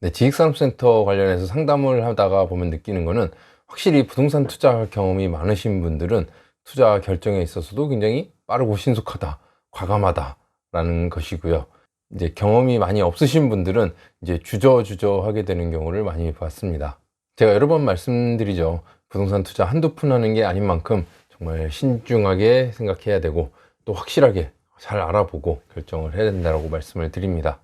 네, 지식산업센터 관련해서 상담을 하다가 보면 느끼는 거는 확실히 부동산 투자 경험이 많으신 분들은 투자 결정에 있어서도 굉장히 빠르고 신속하다, 과감하다라는 것이고요. 이제 경험이 많이 없으신 분들은 이제 주저주저 하게 되는 경우를 많이 봤습니다. 제가 여러 번 말씀드리죠. 부동산 투자 한두 푼 하는 게 아닌 만큼 정말 신중하게 생각해야 되고 또 확실하게 잘 알아보고 결정을 해야 된다고 말씀을 드립니다.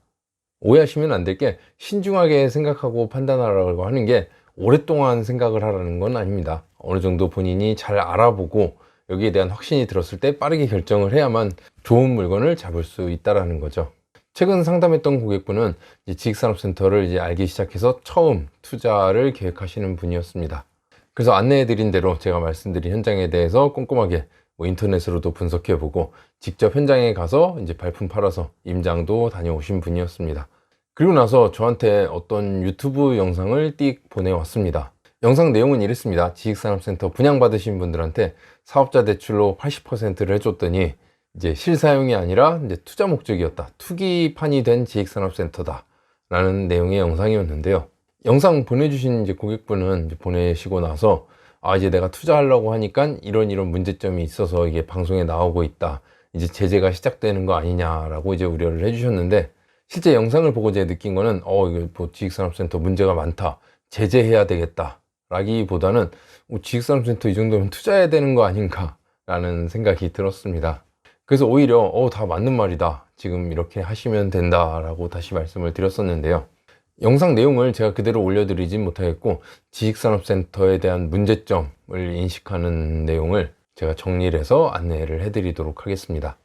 오해하시면 안 될 게 신중하게 생각하고 판단하라고 하는 게 오랫동안 생각을 하라는 건 아닙니다. 어느 정도 본인이 잘 알아보고 여기에 대한 확신이 들었을 때 빠르게 결정을 해야만 좋은 물건을 잡을 수 있다라는 거죠. 최근 상담했던 고객분은 지식산업센터를 이제 알기 시작해서 처음 투자를 계획하시는 분이었습니다. 그래서 안내해드린 대로 제가 말씀드린 현장에 대해서 꼼꼼하게 인터넷으로도 분석해보고 직접 현장에 가서 이제 발품 팔아서 임장도 다녀오신 분이었습니다. 그리고 나서 저한테 어떤 유튜브 영상을 띡 보내왔습니다. 영상 내용은 이랬습니다. 지식산업센터 분양받으신 분들한테 사업자 대출로 80%를 해줬더니 이제 실사용이 아니라 이제 투자 목적이었다. 투기판이 된 지식산업센터다. 라는 내용의 영상이었는데요. 영상 보내주신 이제 고객분은 이제 보내시고 나서 이제 내가 투자하려고 하니까 이런 문제점이 있어서 이게 방송에 나오고 있다. 이제 제재가 시작되는 거 아니냐라고 이제 우려를 해주셨는데, 실제 영상을 보고 제가 느낀 거는 이거 뭐 지식산업센터 문제가 많다. 제재해야 되겠다. 라기보다는 지식산업센터 이 정도면 투자해야 되는 거 아닌가 라는 생각이 들었습니다. 그래서 오히려 다 맞는 말이다. 지금 이렇게 하시면 된다라고 다시 말씀을 드렸었는데요. 영상 내용을 제가 그대로 올려드리진 못하겠고 지식산업센터에 대한 문제점을 인식하는 내용을 제가 정리를 해서 안내를 해드리도록 하겠습니다.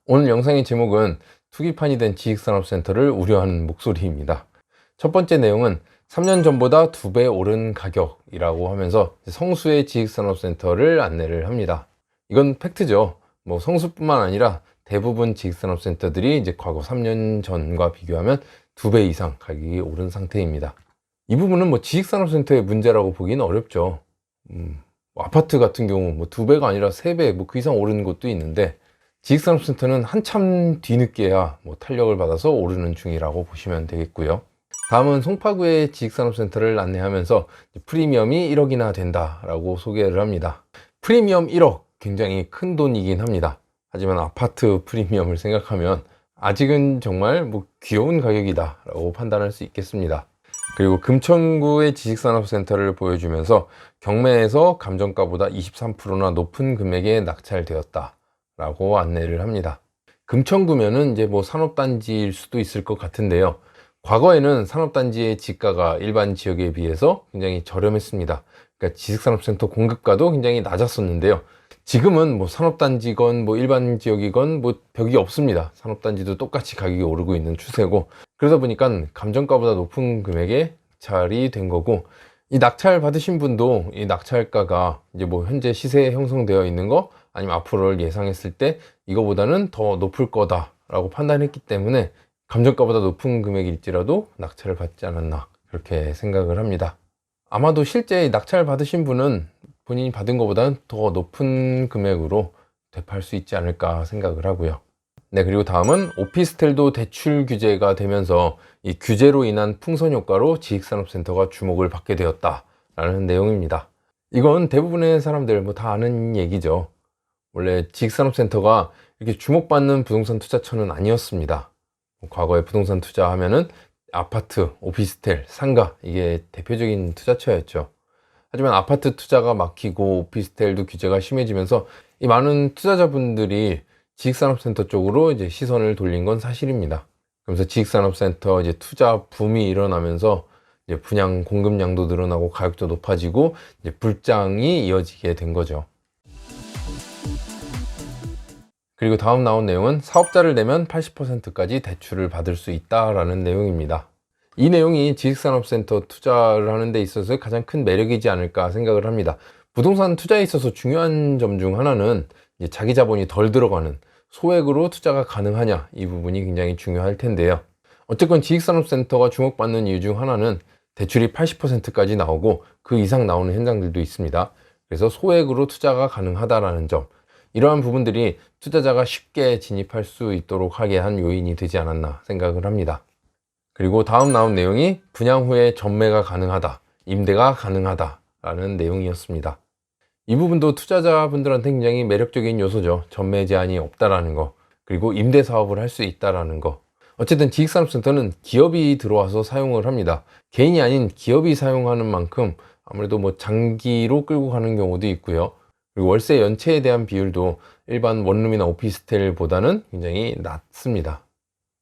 오늘 영상의 제목은 투기판이 된 지식산업센터를 우려하는 목소리입니다. 첫 번째 내용은 3년 전보다 2배 오른 가격이라고 하면서 성수의 지식산업센터를 안내를 합니다. 이건 팩트죠. 뭐 성수뿐만 아니라 대부분 지식산업센터들이 이제 과거 3년 전과 비교하면 2배 이상 가격이 오른 상태입니다. 이 부분은 뭐 지식산업센터의 문제라고 보기는 어렵죠. 아파트 같은 경우 뭐 2배가 아니라 3배 뭐 그 이상 오르는 것도 있는데, 지식산업센터는 한참 뒤늦게야 뭐 탄력을 받아서 오르는 중이라고 보시면 되겠고요. 다음은 송파구의 지식산업센터를 안내하면서 프리미엄이 1억이나 된다라고 소개를 합니다. 프리미엄 1억 굉장히 큰 돈이긴 합니다. 하지만 아파트 프리미엄을 생각하면 아직은 정말 뭐 귀여운 가격이다 라고 판단할 수 있겠습니다. 그리고 금천구의 지식산업센터를 보여주면서 경매에서 감정가보다 23%나 높은 금액에 낙찰되었다 라고 안내를 합니다. 금천구면은 이제 뭐 산업단지일 수도 있을 것 같은데요. 과거에는 산업단지의 지가가 일반 지역에 비해서 굉장히 저렴했습니다. 그러니까 지식산업센터 공급가도 굉장히 낮았었는데요. 지금은 뭐 산업단지건 뭐 일반 지역이건 뭐 벽이 없습니다. 산업단지도 똑같이 가격이 오르고 있는 추세고, 그러다 보니까 감정가보다 높은 금액에 낙찰이 된 거고, 이 낙찰 받으신 분도 이 낙찰가가 이제 뭐 현재 시세에 형성되어 있는 거 아니면 앞으로를 예상했을 때 이거보다는 더 높을 거다라고 판단했기 때문에 감정가보다 높은 금액일지라도 낙찰을 받지 않았나 그렇게 생각을 합니다. 아마도 실제 낙찰 받으신 분은 본인이 받은 것보다는 더 높은 금액으로 되팔 수 있지 않을까 생각을 하고요. 네, 그리고 다음은 오피스텔도 대출 규제가 되면서 이 규제로 인한 풍선 효과로 지식산업센터가 주목을 받게 되었다라는 내용입니다. 이건 대부분의 사람들 뭐 다 아는 얘기죠. 원래 지식산업센터가 이렇게 주목받는 부동산 투자처는 아니었습니다. 과거에 부동산 투자하면은 아파트, 오피스텔, 상가, 이게 대표적인 투자처였죠. 하지만 아파트 투자가 막히고 오피스텔도 규제가 심해지면서 이 많은 투자자분들이 지식산업센터 쪽으로 이제 시선을 돌린 건 사실입니다. 그러면서 지식산업센터 이제 투자 붐이 일어나면서 이제 분양 공급량도 늘어나고 가격도 높아지고 이제 불장이 이어지게 된 거죠. 그리고 다음 나온 내용은 사업자를 내면 80%까지 대출을 받을 수 있다라는 내용입니다. 이 내용이 지식산업센터 투자를 하는 데 있어서 가장 큰 매력이지 않을까 생각을 합니다. 부동산 투자에 있어서 중요한 점 중 하나는 이제 자기 자본이 덜 들어가는 소액으로 투자가 가능하냐, 이 부분이 굉장히 중요할 텐데요. 어쨌건 지식산업센터가 주목받는 이유 중 하나는 대출이 80%까지 나오고 그 이상 나오는 현장들도 있습니다. 그래서 소액으로 투자가 가능하다라는 점, 이러한 부분들이 투자자가 쉽게 진입할 수 있도록 하게 한 요인이 되지 않았나 생각을 합니다. 그리고 다음 나온 내용이 분양 후에 전매가 가능하다, 임대가 가능하다 라는 내용이었습니다. 이 부분도 투자자분들한테 굉장히 매력적인 요소죠. 전매 제한이 없다라는 거, 그리고 임대 사업을 할 수 있다라는 거. 어쨌든 지식산업센터는 기업이 들어와서 사용을 합니다. 개인이 아닌 기업이 사용하는 만큼 아무래도 뭐 장기로 끌고 가는 경우도 있고요. 그리고 월세 연체에 대한 비율도 일반 원룸이나 오피스텔보다는 굉장히 낮습니다.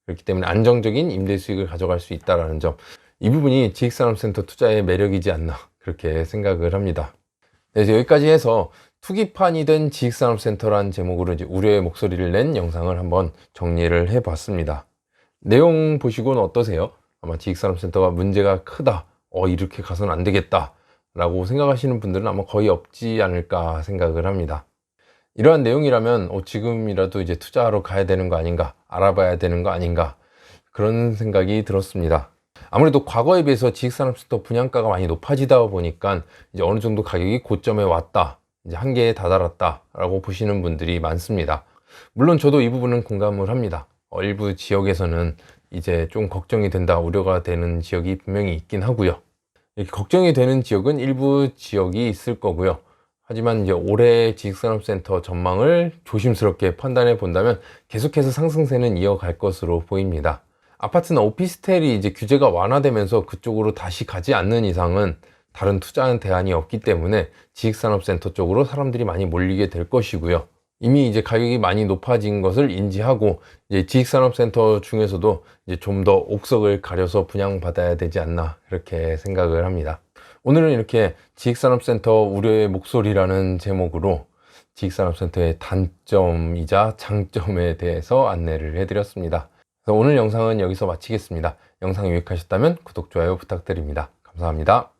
그렇기 때문에 안정적인 임대 수익을 가져갈 수 있다는 점, 이 부분이 지식산업센터 투자의 매력이지 않나 그렇게 생각을 합니다. 그래서 여기까지 해서 투기판이 된 지식산업센터라는 제목으로 이제 우려의 목소리를 낸 영상을 한번 정리를 해봤습니다. 내용 보시고는 어떠세요? 아마 지식산업센터가 문제가 크다, 이렇게 가서는 안 되겠다 라고 생각하시는 분들은 아마 거의 없지 않을까 생각을 합니다. 이러한 내용이라면 지금이라도 이제 투자하러 가야 되는 거 아닌가, 알아봐야 되는 거 아닌가, 그런 생각이 들었습니다. 아무래도 과거에 비해서 지식산업센터 분양가가 많이 높아지다 보니까 이제 어느 정도 가격이 고점에 왔다, 이제 한계에 다다랐다 라고 보시는 분들이 많습니다. 물론 저도 이 부분은 공감을 합니다. 일부 지역에서는 이제 좀 걱정이 된다, 우려가 되는 지역이 분명히 있긴 하고요. 이렇게 걱정이 되는 지역은 일부 지역이 있을 거고요. 하지만 이제 올해 지식산업센터 전망을 조심스럽게 판단해 본다면 계속해서 상승세는 이어갈 것으로 보입니다. 아파트나 오피스텔이 이제 규제가 완화되면서 그쪽으로 다시 가지 않는 이상은 다른 투자하는 대안이 없기 때문에 지식산업센터 쪽으로 사람들이 많이 몰리게 될 것이고요. 이미 이제 가격이 많이 높아진 것을 인지하고 이제 지식산업센터 중에서도 이제 좀 더 옥석을 가려서 분양받아야 되지 않나 그렇게 생각을 합니다. 오늘은 이렇게 지식산업센터 우려의 목소리라는 제목으로 지식산업센터의 단점이자 장점에 대해서 안내를 해드렸습니다. 오늘 영상은 여기서 마치겠습니다. 영상 유익하셨다면 구독, 좋아요 부탁드립니다. 감사합니다.